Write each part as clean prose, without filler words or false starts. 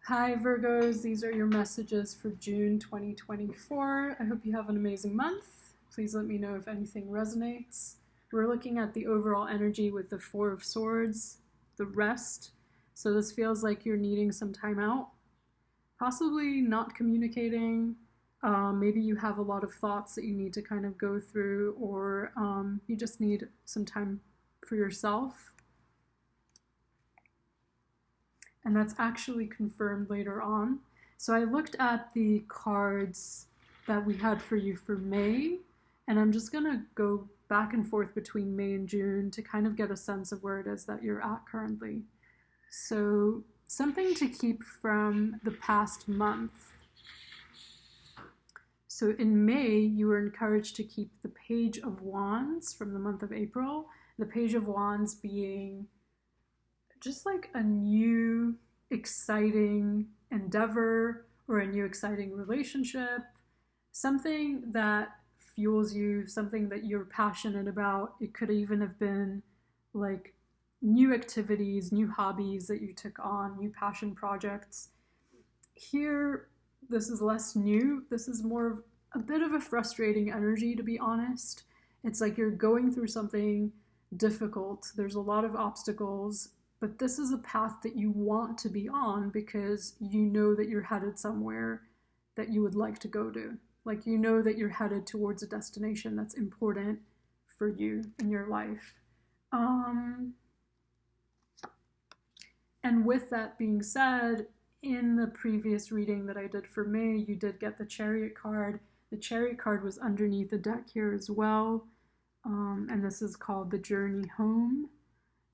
Hi Virgos, these are your messages for June 2024. I hope you have an amazing month. Please let me know if anything resonates. We're looking at the overall energy with the Four of Swords, the rest. So this feels like you're needing some time out, possibly not communicating. Maybe you have a lot of thoughts that you need to kind of go through, or you just need some time for yourself. And that's actually confirmed later on. So I looked at the cards that we had for you for May, and I'm just gonna go back and forth between May and June to kind of get a sense of where it is that you're at currently. So something to keep from the past month. So in May, you were encouraged to keep the Page of Wands from the month of April, the Page of Wands being just like a new exciting endeavor or a new exciting relationship, something that fuels you, something that you're passionate about. It could even have been like new activities, new hobbies that you took on, new passion projects. Here, this is less new. This is more of a bit of a frustrating energy, to be honest. It's like you're going through something difficult. There's a lot of obstacles. But this is a path that you want to be on because you know that you're headed somewhere that you would like to go to. Like you know that you're headed towards a destination that's important for you in your life. And with that being said, in the previous reading that I did for May, you did get the Chariot card. The Chariot card was underneath the deck here as well. And this is called the Journey Home.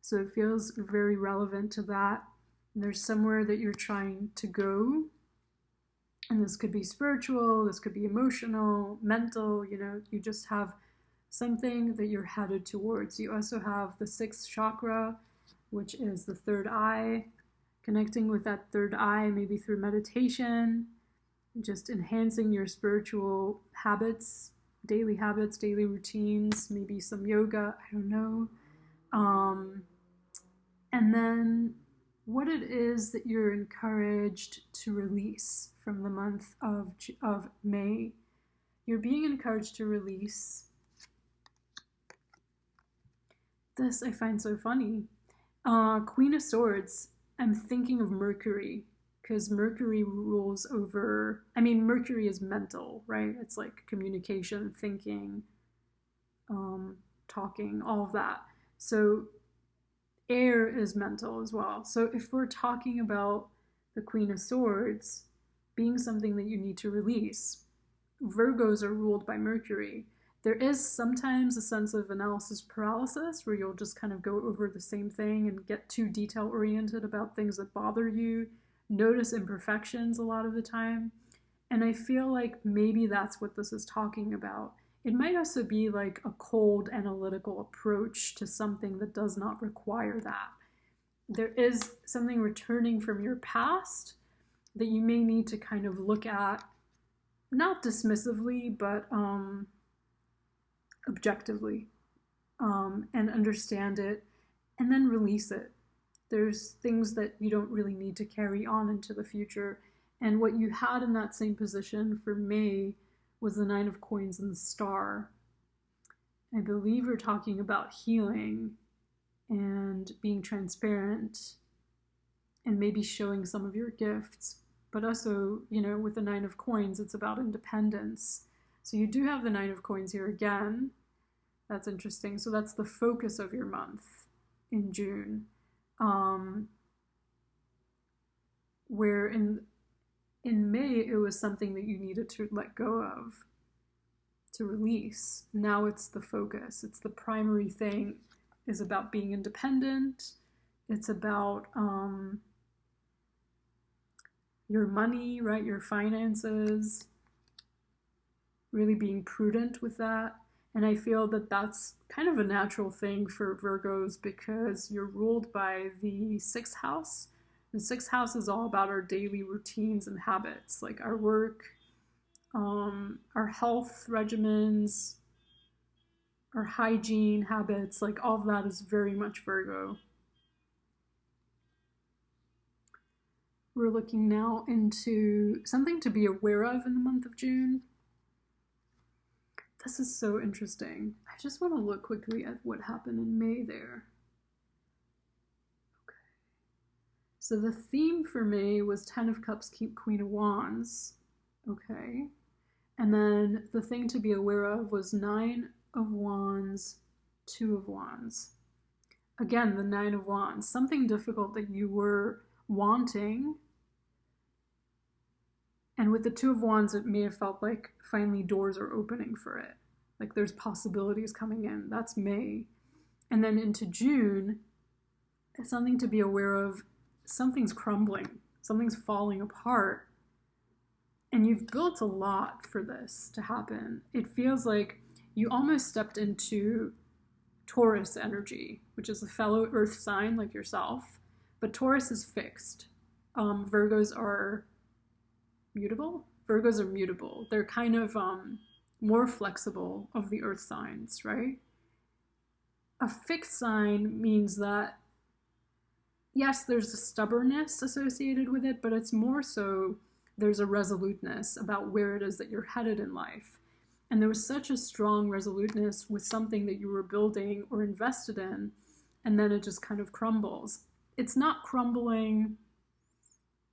So it feels very relevant to that. And there's somewhere that you're trying to go. And this could be spiritual, this could be emotional, mental, you just have something that you're headed towards. You also have the sixth chakra, which is the third eye, connecting with that third eye, maybe through meditation, just enhancing your spiritual habits, daily routines, maybe some yoga, I don't know. And then what it is that you're encouraged to release from the month of May. You're being encouraged to release. This I find so funny. Queen of Swords, I'm thinking of Mercury, because Mercury rules over, Mercury is mental, right? It's like communication, thinking, talking, all of that. So air is mental as well. So if we're talking about the Queen of Swords being something that you need to release, Virgos are ruled by Mercury. There is sometimes a sense of analysis paralysis where you'll just kind of go over the same thing and get too detail oriented about things that bother you, notice imperfections a lot of the time. And I feel like maybe that's what this is talking about. It might also be like a cold analytical approach to something that does not require that. There is something returning from your past that you may need to kind of look at, not dismissively, but objectively, and understand it, and then release it. There's things that you don't really need to carry on into the future. And what you had in that same position for May was the Nine of Coins and the Star. I believe we're talking about healing and being transparent and maybe showing some of your gifts. But also, with the Nine of Coins, it's about independence. So you do have the Nine of Coins here again. That's interesting. So that's the focus of your month in June. Where in May, it was something that you needed to let go of, to release. Now it's the focus. It's the primary thing is about being independent. It's about your money, right? Your finances, really being prudent with that. And I feel that that's kind of a natural thing for Virgos because you're ruled by the sixth house. The sixth house is all about our daily routines and habits, like our work, our health regimens, our hygiene habits, like all of that is very much Virgo. We're looking now into something to be aware of in the month of June. This is so interesting. I just want to look quickly at what happened in May there. Okay. So the theme for May was Ten of Cups, keep Queen of Wands. Okay. And then the thing to be aware of was Nine of Wands, Two of Wands. Again, the Nine of Wands, something difficult that you were wanting. And with the Two of Wands, it may have felt like finally doors are opening for it. Like there's possibilities coming in. That's May. And then into June, it's something to be aware of. Something's crumbling. Something's falling apart. And you've built a lot for this to happen. It feels like you almost stepped into Taurus energy, which is a fellow earth sign like yourself. But Taurus is fixed. Virgos are mutable? Virgos are mutable. They're kind of more flexible of the earth signs, right? A fixed sign means that, yes, there's a stubbornness associated with it, but it's more so there's a resoluteness about where it is that you're headed in life. And there was such a strong resoluteness with something that you were building or invested in, and then it just kind of crumbles. It's not crumbling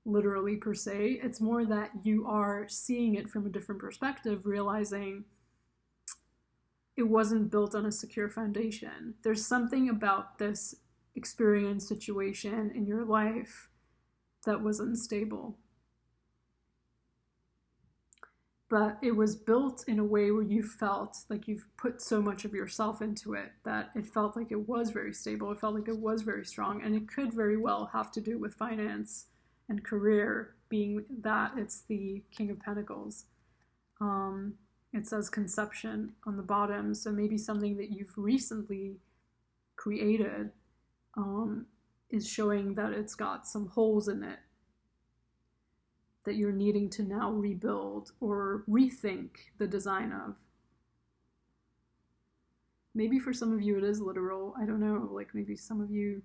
literally per se. It's more that you are seeing it from a different perspective, realizing it wasn't built on a secure foundation. There's something about this experience, situation in your life that was unstable. But it was built in a way where you felt like you've put so much of yourself into it that it felt like it was very stable. It felt like it was very strong. And it could very well have to do with finance and career, being that it's the King of Pentacles. It says conception on the bottom. So maybe something that you've recently created is showing that it's got some holes in it that you're needing to now rebuild or rethink the design of. Maybe for some of you it is literal. I don't know, like maybe some of you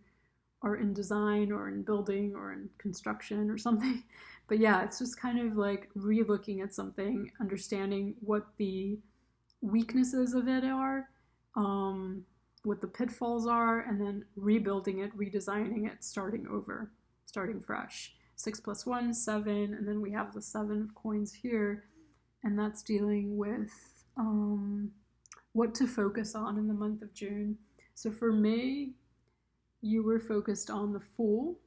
are in design or in building or in construction or something. But yeah, it's just kind of like re-looking at something, understanding what the weaknesses of it are, what the pitfalls are, and then rebuilding it, redesigning it, starting over, starting fresh. 6 + 1, 7, and then we have the 7 of coins here, and that's dealing with what to focus on in the month of June. So for May, you were focused on the Fool,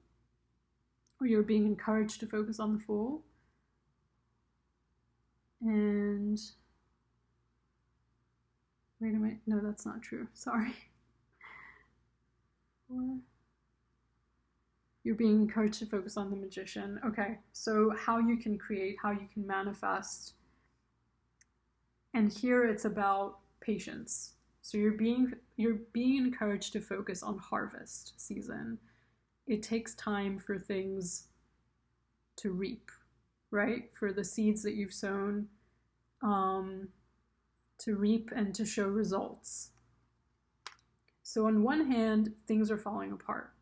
or you're being encouraged to focus on the Fool. And wait a minute, no, that's not true, sorry. You're being encouraged to focus on the Magician. Okay, so how you can create, how you can manifest. And here it's about patience. So you're being encouraged to focus on harvest season. It takes time for things to reap, right? For the seeds that you've sown to reap and to show results. So on one hand, things are falling apart.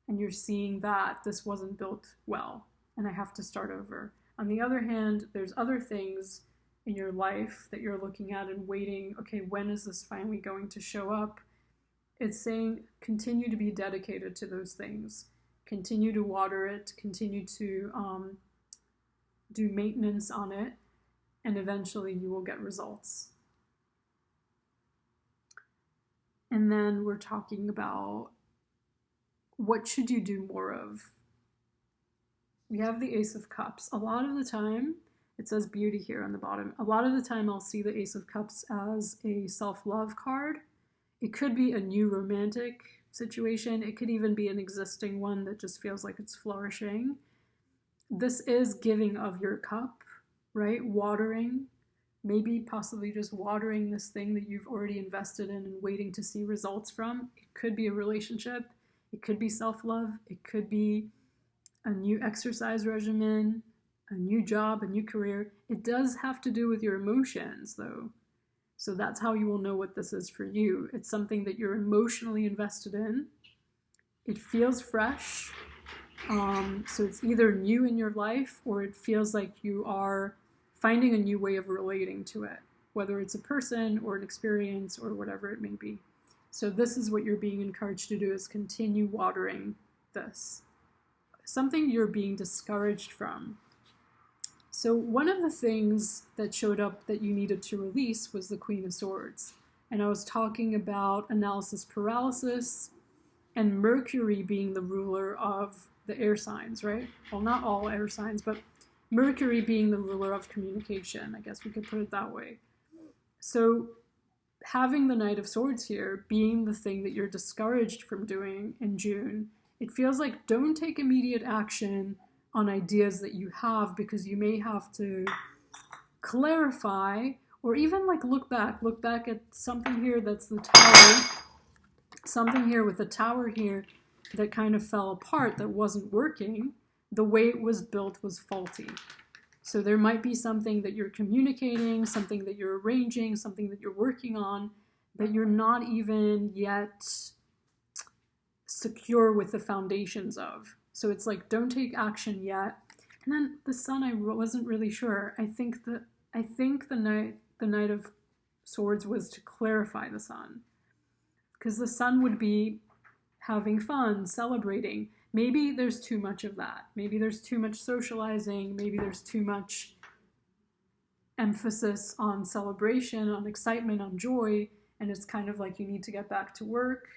And you're seeing that this wasn't built well, and I have to start over. On the other hand, there's other things in your life that you're looking at and waiting, okay, when is this finally going to show up? It's saying continue to be dedicated to those things. Continue to water it, continue to do maintenance on it, and eventually you will get results. And then we're talking about what should you do more of? We have the Ace of Cups. A lot of the time, it says beauty here on the bottom. A lot of the time I'll see the Ace of Cups as a self-love card. It could be a new romantic situation. It could even be an existing one that just feels like it's flourishing. This is giving of your cup, right? Watering, maybe possibly just watering this thing that you've already invested in and waiting to see results from. It could be a relationship. It could be self-love. It could be a new exercise regimen, a new job, a new career. It does have to do with your emotions, though. So that's how you will know what this is for you. It's something that you're emotionally invested in. It feels fresh. So it's either new in your life or it feels like you are finding a new way of relating to it, whether it's a person or an experience or whatever it may be. So this is what you're being encouraged to do, is continue watering this. Something you're being discouraged from. So one of the things that showed up that you needed to release was the Queen of Swords. And I was talking about analysis paralysis and Mercury being the ruler of the air signs, right? Well, not all air signs, but Mercury being the ruler of communication. I guess we could put it that way. So having the Knight of Swords here being the thing that you're discouraged from doing in June, it feels like don't take immediate action on ideas that you have, because you may have to clarify or even like look back at something here that's the Tower, something here with the Tower here that kind of fell apart, that wasn't working. The way it was built was faulty. So there might be something that you're communicating, something that you're arranging, something that you're working on that you're not even yet secure with the foundations of. So it's like, don't take action yet. And then the Sun, I wasn't really sure. I think the Knight of Swords was to clarify the Sun, because the Sun would be having fun, celebrating. Maybe there's too much of that. Maybe there's too much socializing. Maybe there's too much emphasis on celebration, on excitement, on joy. And it's kind of like you need to get back to work.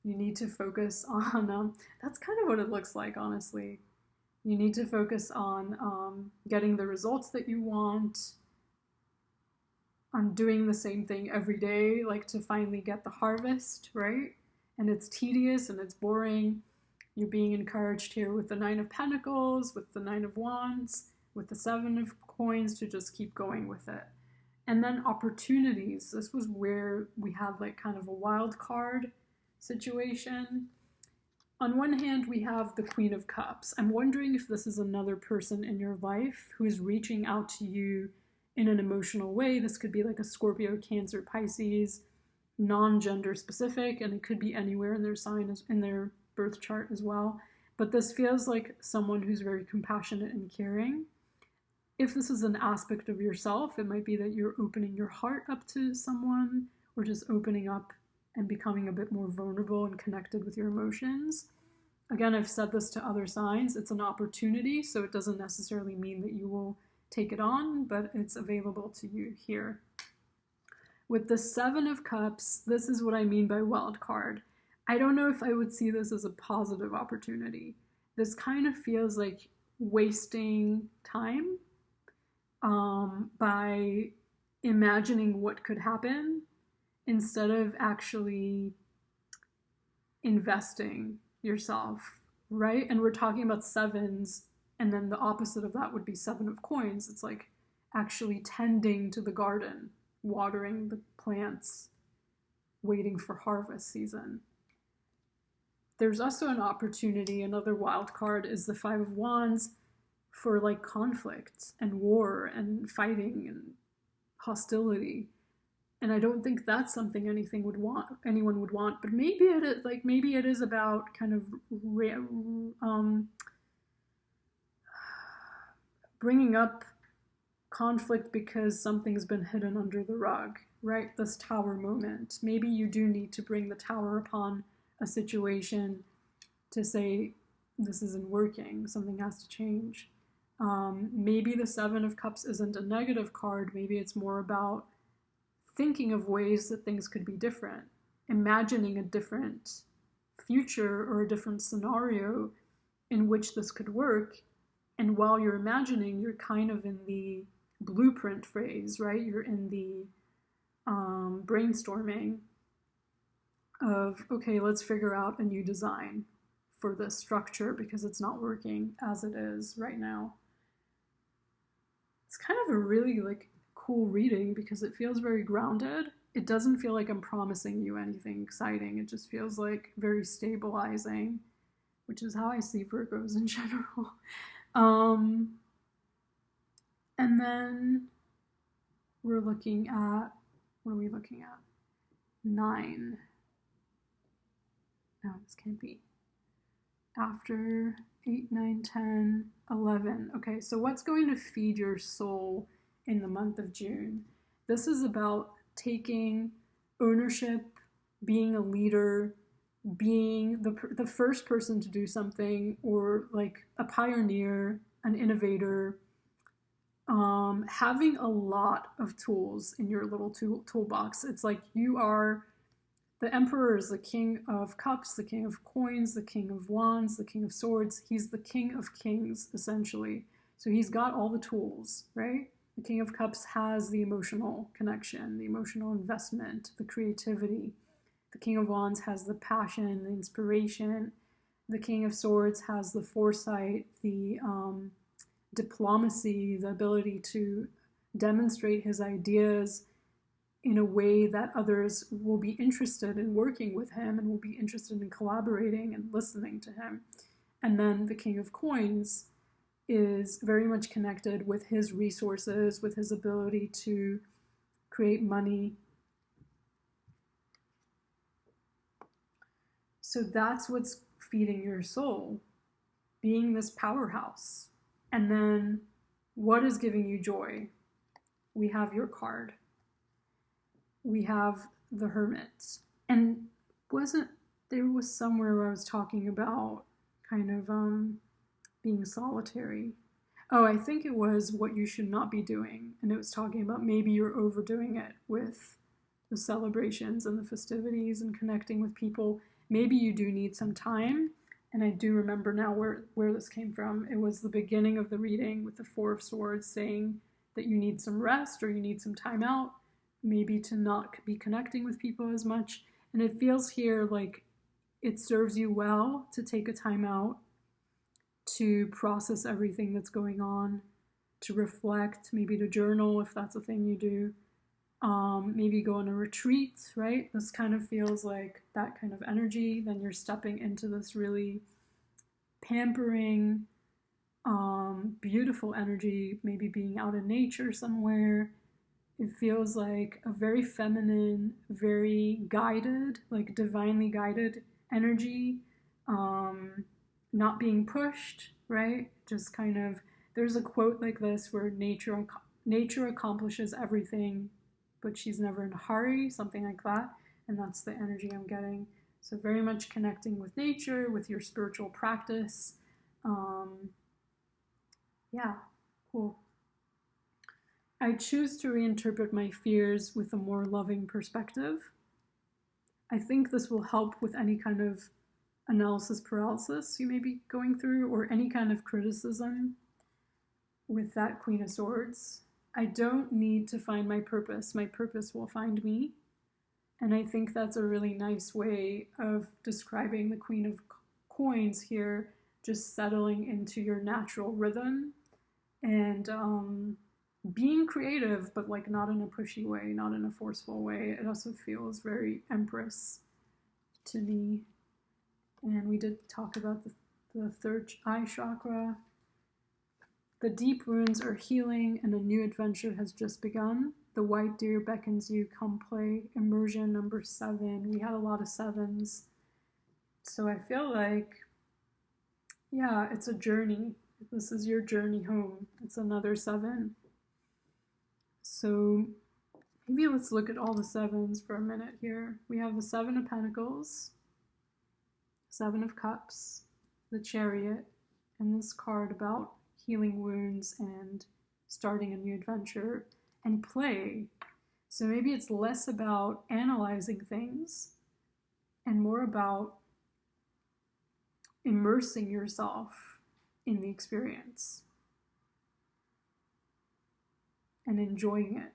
You need to focus on, that's kind of what it looks like, honestly. You need to focus on getting the results that you want, on doing the same thing every day, like to finally get the harvest, right? And it's tedious and it's boring. You're being encouraged here with the Nine of Pentacles, with the Nine of Wands, with the Seven of Coins to just keep going with it. And then opportunities. This was where we had like kind of a wild card situation. On one hand, we have the Queen of Cups. I'm wondering if this is another person in your life who is reaching out to you in an emotional way. This could be like a Scorpio, Cancer, Pisces, non-gender specific, and it could be anywhere in their sign, in their birth chart as well. But this feels like someone who's very compassionate and caring. If this is an aspect of yourself, it might be that you're opening your heart up to someone, or just opening up and becoming a bit more vulnerable and connected with your emotions. Again, I've said this to other signs. It's an opportunity, so it doesn't necessarily mean that you will take it on, but it's available to you here. With the Seven of Cups, this is what I mean by wild card. I don't know if I would see this as a positive opportunity. This kind of feels like wasting time by imagining what could happen instead of actually investing yourself, right? And we're talking about sevens, and then the opposite of that would be Seven of Coins. It's like actually tending to the garden, watering the plants, waiting for harvest season. There's also an opportunity, another wild card is the Five of Wands, for like conflict and war and fighting and hostility. And I don't think that's something anyone would want, but maybe it is, like maybe it is about kind of bringing up conflict because something's been hidden under the rug, right? This Tower moment. Maybe you do need to bring the Tower upon a situation to say this isn't working, something has to change. Maybe the Seven of Cups isn't a negative card. Maybe it's more about thinking of ways that things could be different, imagining a different future or a different scenario in which this could work. And while you're imagining, you're kind of in the blueprint phase, right? You're in the brainstorming of, okay, let's figure out a new design for this structure because it's not working as it is right now. It's kind of a really like cool reading because it feels very grounded. It doesn't feel like I'm promising you anything exciting. It just feels like very stabilizing, which is how I see Virgos in general. And then we're looking at, what are we looking at? 9. No, this can't be. After 8, 9, 10, 11. Okay, so what's going to feed your soul in the month of June? This is about taking ownership, being a leader, being the first person to do something, or like a pioneer, an innovator, having a lot of tools in your little toolbox. It's like you are the emperor is the king of cups, the king of coins, the king of wands, the king of swords. He's the king of kings, essentially. So he's got all the tools, right? The king of cups has the emotional connection, the emotional investment, the creativity. The king of wands has the passion, the inspiration. The king of swords has the foresight, the diplomacy, the ability to demonstrate his ideas in a way that others will be interested in working with him and will be interested in collaborating and listening to him. And then the king of coins is very much connected with his resources, with his ability to create money. So that's what's feeding your soul, being this powerhouse. And then what is giving you joy? We have your card. We have the Hermit. And there was somewhere where I was talking about kind of being solitary. Oh, I think it was what you should not be doing. And it was talking about maybe you're overdoing it with the celebrations and the festivities and connecting with people. Maybe you do need some time. And I do remember now where this came from. It was the beginning of the reading with the Four of Swords saying that you need some rest or you need some time out, maybe to not be connecting with people as much. And it feels here like it serves you well to take a time out, to process everything that's going on, to reflect, maybe to journal if that's a thing you do. Maybe go on a retreat, right? This kind of feels like that kind of energy. Then you're stepping into this really pampering, beautiful energy, maybe being out in nature somewhere. It feels like a very feminine, very guided, like divinely guided energy, not being pushed, right? Just kind of, there's a quote like this where nature accomplishes everything, but she's never in a hurry, something like that. And that's the energy I'm getting. So very much connecting with nature, with your spiritual practice. Yeah, cool. I choose to reinterpret my fears with a more loving perspective. I think this will help with any kind of analysis paralysis you may be going through, or any kind of criticism with that Queen of Swords. I don't need to find my purpose. My purpose will find me. And I think that's a really nice way of describing the Queen of Coins here, just settling into your natural rhythm and being creative, but like not in a pushy way, not in a forceful way. It also feels very Empress to me. And we did talk about the third eye chakra. The deep wounds are healing and a new adventure has just begun. The white deer beckons you, come play. Immersion number 7. We had a lot of 7s. So I feel like, yeah, it's a journey. This is your journey home. It's another 7. So maybe let's look at all the 7s for a minute here. We have the 7 of Pentacles, 7 of Cups, the Chariot, and this card about healing wounds and starting a new adventure and play. So maybe it's less about analyzing things and more about immersing yourself in the experience and enjoying it.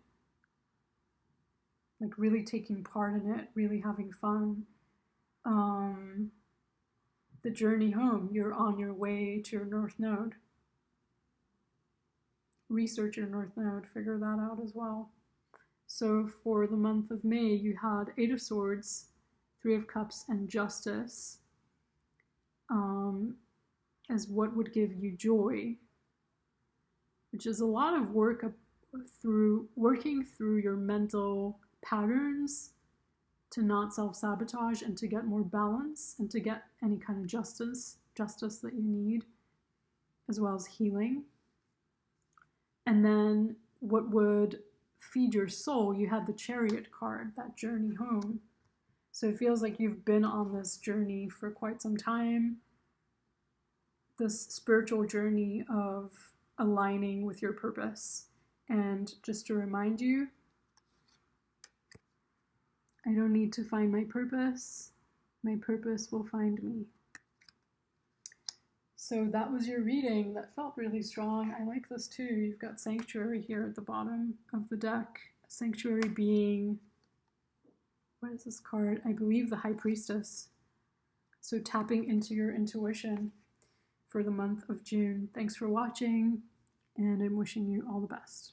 Like really taking part in it, really having fun. The journey home, you're on your way to your North Node. Research your North Node, figure that out as well. So for the month of May, you had 8 of Swords, 3 of Cups, and Justice as what would give you joy, which is a lot of work working through your mental patterns to not self-sabotage and to get more balance and to get any kind of justice that you need. as well as healing. And then what would feed your soul, you have the Chariot card, that journey home. So it feels like you've been on this journey for quite some time, this spiritual journey of aligning with your purpose. And just to remind you, I don't need to find my purpose will find me. So that was your reading. That felt really strong. I like this too. You've got Sanctuary here at the bottom of the deck. Sanctuary being, what is this card? I believe the High Priestess. So tapping into your intuition for the month of June. Thanks for watching, and I'm wishing you all the best.